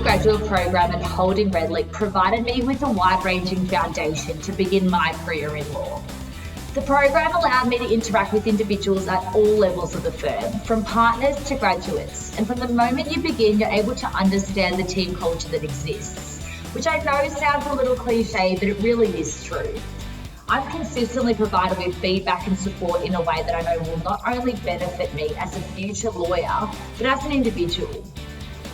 undergraduate program at Redlich provided me with a wide-ranging foundation to begin my career in law. The program allowed me to interact with individuals at all levels of the firm, from partners to graduates, and from the moment you begin, you're able to understand the team culture that exists, which I know sounds a little cliche, but it really is true. I'm consistently provided with feedback and support in a way that I know will not only benefit me as a future lawyer, but as an individual.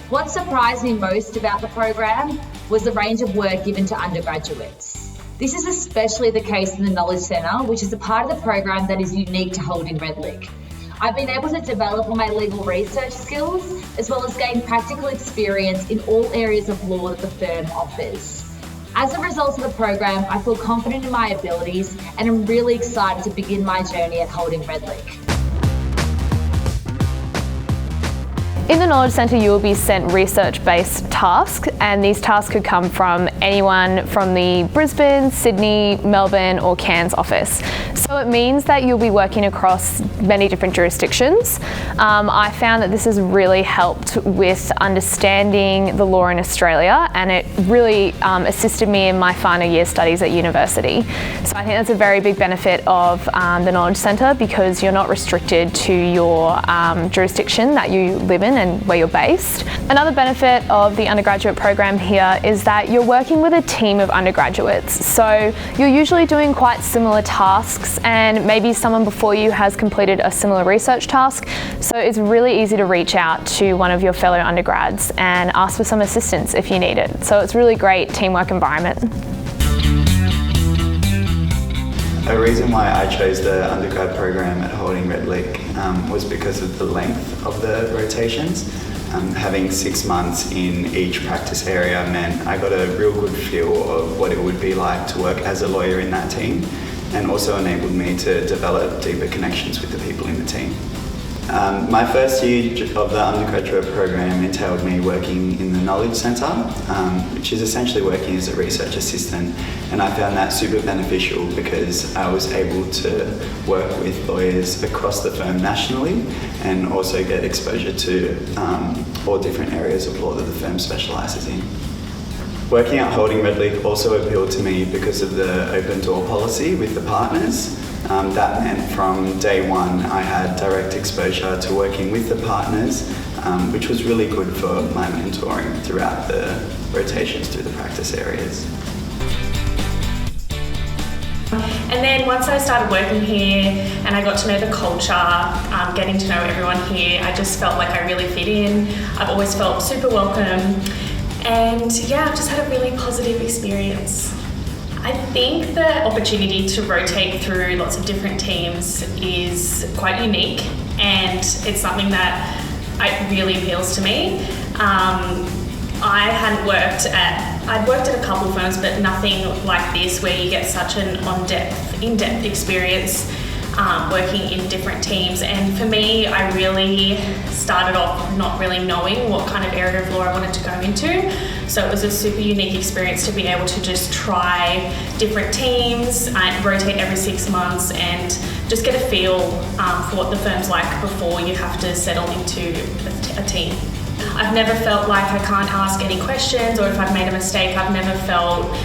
What surprised me most about the program was the range of work given to undergraduates. This is especially the case in the Knowledge Centre, which is a part of the program that is unique to Redlich. I've been able to develop my legal research skills, as well as gain practical experience in all areas of law that the firm offers. As a result of the program, I feel confident in my abilities and am really excited to begin my journey at Redlich. In the Knowledge Centre, you will be sent research-based tasks, and these tasks could come from anyone from the Brisbane, Sydney, Melbourne or Cairns office. So it means that you'll be working across many different jurisdictions. I found that this has really helped with understanding the law in Australia, and it really assisted me in my final year studies at university. So I think that's a very big benefit of the Knowledge Centre, because you're not restricted to your jurisdiction that you live in and where you're based. Another benefit of the undergraduate program here is that you're working with a team of undergraduates. So you're usually doing quite similar tasks, and maybe someone before you has completed a similar research task. So it's really easy to reach out to one of your fellow undergrads and ask for some assistance if you need it. So it's a really great teamwork environment. A reason why I chose the undergrad program at Redlich was because of the length of the rotations. Having 6 months in each practice area meant I got a real good feel of what it would be like to work as a lawyer in that team, and also enabled me to develop deeper connections with the people in the team. My first year of the undergraduate program entailed me working in the Knowledge Centre, which is essentially working as a research assistant, and I found that super beneficial because I was able to work with lawyers across the firm nationally and also get exposure to all different areas of law that the firm specialises in. Working at Redlich also appealed to me because of the open door policy with the partners. That meant from day one I had direct exposure to working with the partners, which was really good for my mentoring throughout the rotations through the practice areas. And then once I started working here and I got to know the culture, getting to know everyone here, I just felt like I really fit in. I've always felt super welcome, and yeah, I've just had a really positive experience. I think the opportunity to rotate through lots of different teams is quite unique, and it's something that really appeals to me. I'd worked at a couple of firms, but nothing like this where you get such an in-depth experience working in different teams. And for me, I really started off not really knowing what kind of area of law I wanted to go into. So it was a super unique experience to be able to just try different teams, rotate every 6 months, and just get a feel for what the firm's like before you have to settle into a team. I've never felt like I can't ask any questions, or if I've made a mistake, I've never felt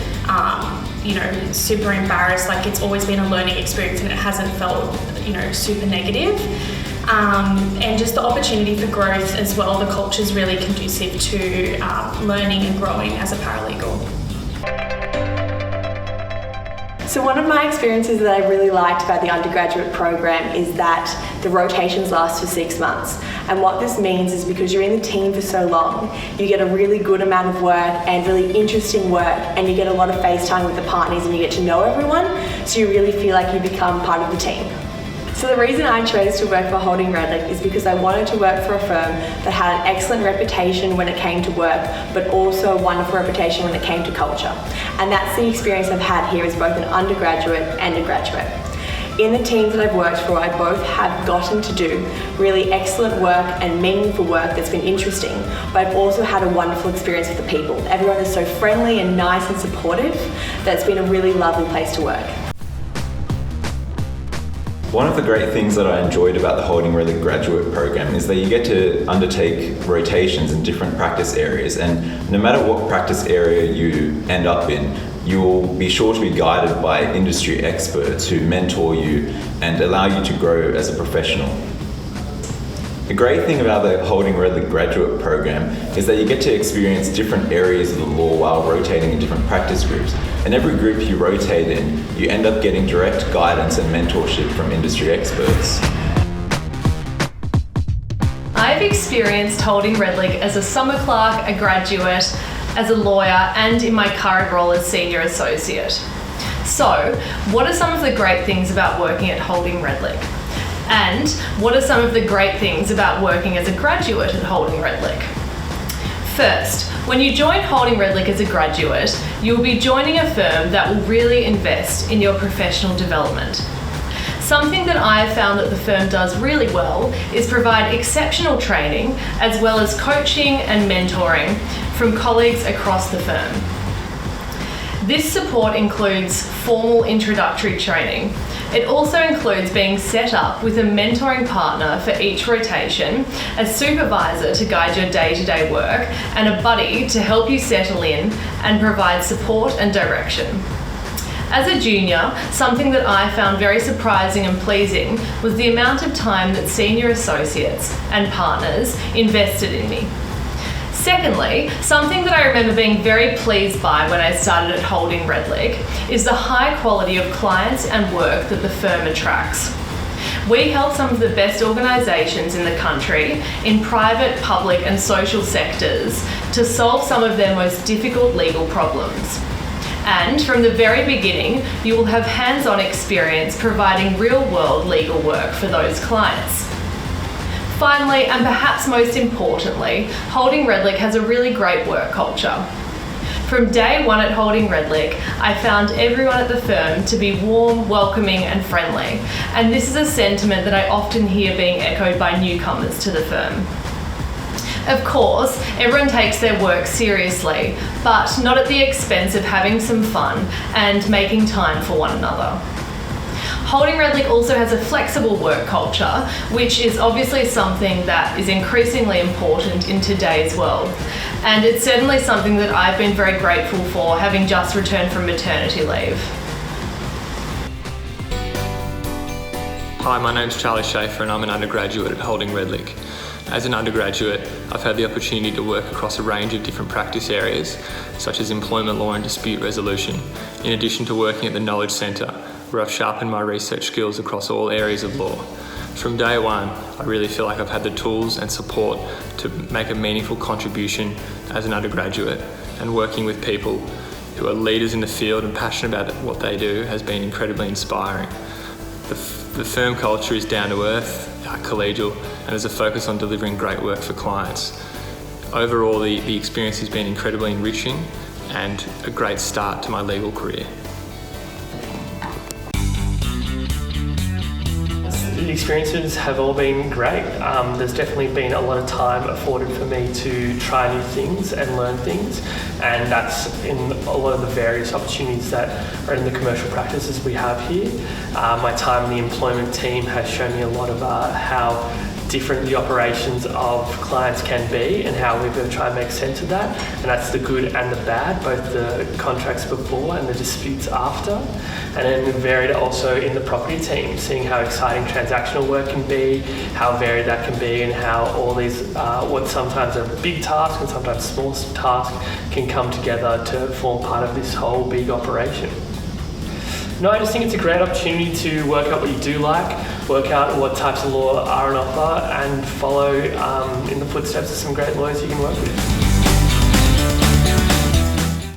super embarrassed. Like, it's always been a learning experience, and it hasn't felt super negative. And just the opportunity for growth as well. The culture is really conducive to learning and growing as a paralegal. So one of my experiences that I really liked about the undergraduate program is that the rotations last for 6 months. And what this means is, because you're in the team for so long, you get a really good amount of work and really interesting work, and you get a lot of face time with the partners, and you get to know everyone, so you really feel like you become part of the team. So the reason I chose to work for Redlich is because I wanted to work for a firm that had an excellent reputation when it came to work, but also a wonderful reputation when it came to culture. And that's the experience I've had here as both an undergraduate and a graduate. In the teams that I've worked for, I both have gotten to do really excellent work and meaningful work that's been interesting, but I've also had a wonderful experience with the people. Everyone is so friendly and nice and supportive that it's been a really lovely place to work. One of the great things that I enjoyed about the Holding Redlich graduate program is that you get to undertake rotations in different practice areas, and no matter what practice area you end up in, you will be sure to be guided by industry experts who mentor you and allow you to grow as a professional. The great thing about the Holding Redlich graduate program is that you get to experience different areas of the law while rotating in different practice groups. And every group you rotate in, you end up getting direct guidance and mentorship from industry experts. I've experienced Holding Redlich as a summer clerk, a graduate, as a lawyer, and in my current role as senior associate. So, what are some of the great things about working at Holding Redlich? And what are some of the great things about working as a graduate at Holding Redlich? First, when you join Holding Redlich as a graduate, you'll be joining a firm that will really invest in your professional development. Something that I have found that the firm does really well is provide exceptional training as well as coaching and mentoring from colleagues across the firm. This support includes formal introductory training. It also includes being set up with a mentoring partner for each rotation, a supervisor to guide your day-to-day work, and a buddy to help you settle in and provide support and direction. As a junior, something that I found very surprising and pleasing was the amount of time that senior associates and partners invested in me. Secondly, something that I remember being very pleased by when I started at Holding Redlich is the high quality of clients and work that the firm attracts. We help some of the best organisations in the country in private, public and social sectors to solve some of their most difficult legal problems. And from the very beginning, you will have hands-on experience providing real-world legal work for those clients. Finally, and perhaps most importantly, Holding Redlich has a really great work culture. From day one at Holding Redlich, I found everyone at the firm to be warm, welcoming and friendly, and this is a sentiment that I often hear being echoed by newcomers to the firm. Of course, everyone takes their work seriously, but not at the expense of having some fun and making time for one another. Holding Redlich also has a flexible work culture, which is obviously something that is increasingly important in today's world. And it's certainly something that I've been very grateful for, having just returned from maternity leave. Hi, my name's Charlie Schaefer and I'm an undergraduate at Holding Redlich. As an undergraduate, I've had the opportunity to work across a range of different practice areas, such as employment law and dispute resolution, in addition to working at the Knowledge Centre, where I've sharpened my research skills across all areas of law. From day one, I really feel like I've had the tools and support to make a meaningful contribution as an undergraduate, and working with people who are leaders in the field and passionate about what they do has been incredibly inspiring. The firm culture is down to earth, collegial, and there's a focus on delivering great work for clients. Overall, the experience has been incredibly enriching and a great start to my legal career. The experiences have all been great. There's definitely been a lot of time afforded for me to try new things and learn things, and that's in a lot of the various opportunities that are in the commercial practices we have here. My time in the employment team has shown me a lot of how different the operations of clients can be and how we've got to try and make sense of that, and that's the good and the bad, both the contracts before and the disputes after. And then varied also in the property team, seeing how exciting transactional work can be, how varied that can be, and how all these what sometimes are big tasks and sometimes small tasks can come together to form part of this whole big operation. No, I just think it's a great opportunity to work out what you do like, work out what types of law are on offer, and follow in the footsteps of some great lawyers you can work with.